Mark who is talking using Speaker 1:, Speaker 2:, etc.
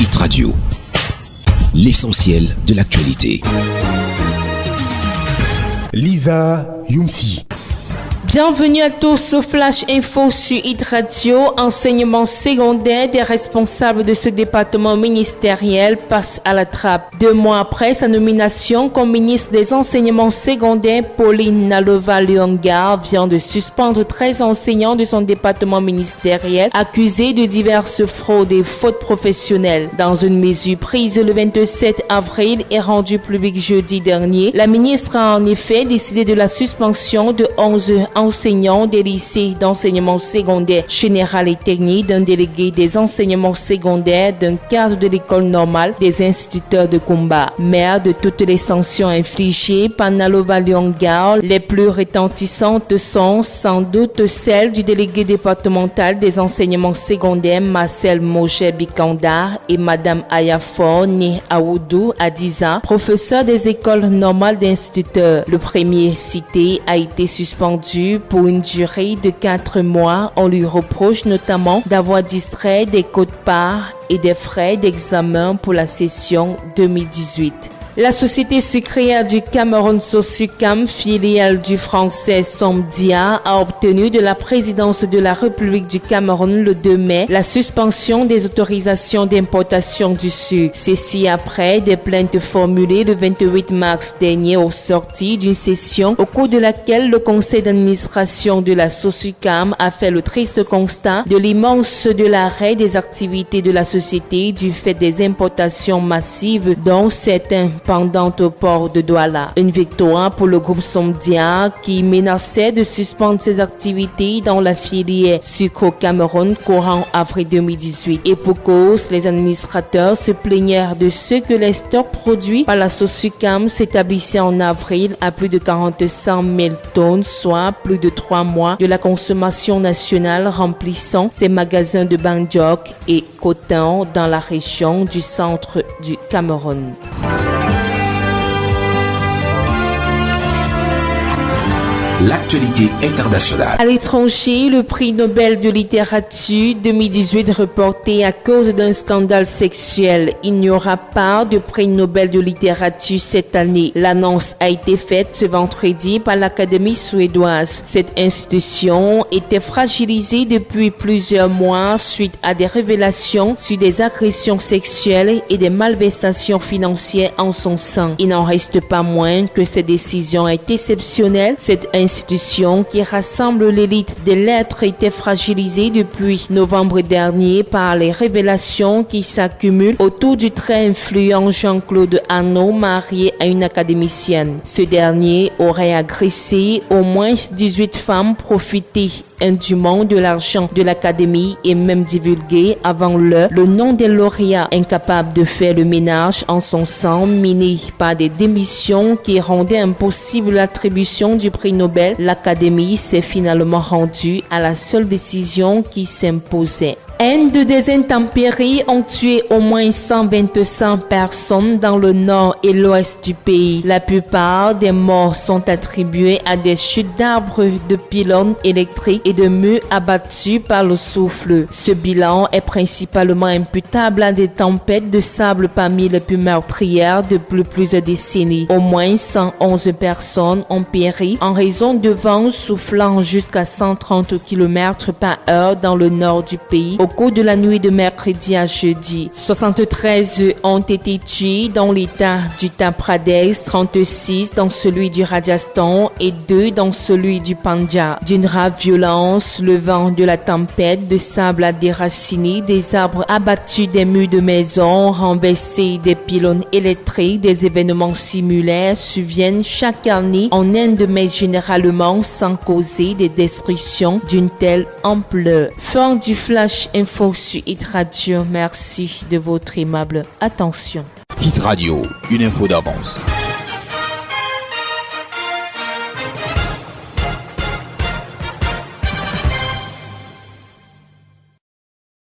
Speaker 1: Hit Radio, l'essentiel de l'actualité.
Speaker 2: Lisa Youmsi.
Speaker 3: Bienvenue à tous au Flash Info sur Hit Radio. Enseignement secondaire des responsables de ce département ministériel passe à la trappe. 2 mois après sa nomination comme ministre des enseignements secondaires, Pauline Nalova-Lionga vient de suspendre 13 enseignants de son département ministériel accusés de diverses fraudes et fautes professionnelles. Dans une mesure prise le 27 avril et rendue publique jeudi dernier, la ministre a en effet décidé de la suspension de 11 enseignants des lycées d'enseignement secondaire général et technique, d'un délégué des enseignements secondaires, d'un cadre de l'école normale, des instituteurs de combat. Mère de toutes les sanctions infligées par Nalova-Lionga, les plus retentissantes sont sans doute celles du délégué départemental des enseignements secondaires Marcel Moget-Bikandar et Madame Ayafor née à Oudou, à 10 ans, professeur des écoles normales d'instituteurs. Le premier cité a été suspendu pour une durée de 4 mois. On lui reproche notamment d'avoir distrait des quotes-parts et des frais d'examen pour la session 2018. La société sucrière du Cameroun Sosucam, filiale du français Somdia, a obtenu de la présidence de la République du Cameroun le 2 mai la suspension des autorisations d'importation du sucre. Ceci après des plaintes formulées le 28 mars dernier au sorti d'une session au cours de laquelle le conseil d'administration de la Sosucam a fait le triste constat de l'immense de l'arrêt des activités de la société du fait des importations massives dont certains pendant au port de Douala. Une victoire pour le groupe Somdia qui menaçait de suspendre ses activités dans la filière sucre au Cameroun courant avril 2018. Et pour cause, les administrateurs se plaignèrent de ce que les stocks produits par la Sosucam s'établissaient en avril à plus de 400 000 tonnes, soit plus de 3 mois de la consommation nationale remplissant ses magasins de Banjok et Coton dans la région du centre du Cameroun.
Speaker 1: L'actualité internationale.
Speaker 3: À l'étranger, le prix Nobel de littérature 2018 reporté à cause d'un scandale sexuel. Il n'y aura pas de prix Nobel de littérature cette année. L'annonce a été faite ce vendredi par l'Académie suédoise. Cette institution était fragilisée depuis plusieurs mois suite à des révélations sur des agressions sexuelles et des malversations financières en son sein. Il n'en reste pas moins que cette décision est exceptionnelle. Cette institution qui rassemble l'élite des lettres était fragilisée depuis novembre dernier par les révélations qui s'accumulent autour du très influent Jean-Claude Arnault, marié à une académicienne. Ce dernier aurait agressé au moins 18 femmes, profité indûment de l'argent de l'académie et même divulgué avant le nom des lauréats. Incapable de faire le ménage en son sein, miné par des démissions qui rendaient impossible l'attribution du prix Nobel, l'Académie s'est finalement rendue à la seule décision qui s'imposait. Des intempéries ont tué au moins 125 personnes dans le nord et l'ouest du pays. La plupart des morts sont attribués à des chutes d'arbres, de pylônes électriques et de murs abattus par le souffle. Ce bilan est principalement imputable à des tempêtes de sable parmi les plus meurtrières depuis plusieurs décennies. Au moins 111 personnes ont péri en raison de vents soufflant jusqu'à 130 km par heure dans le nord du pays au cours de la nuit de mercredi à jeudi. 73 ont été tués dans l'état d'Uttar Pradesh, 36 dans celui du Rajasthan et 2 dans celui du Punjab. D'une rare violence, le vent de la tempête de sable a déraciné des arbres, abattu des murs de maisons, renversé des pylônes électriques. Des événements similaires surviennent chaque année en Inde, mais généralement sans causer des destructions d'une telle ampleur. Fin du Flash Info sur Hit Radio. Merci de votre aimable attention.
Speaker 1: Hit Radio, une info d'avance.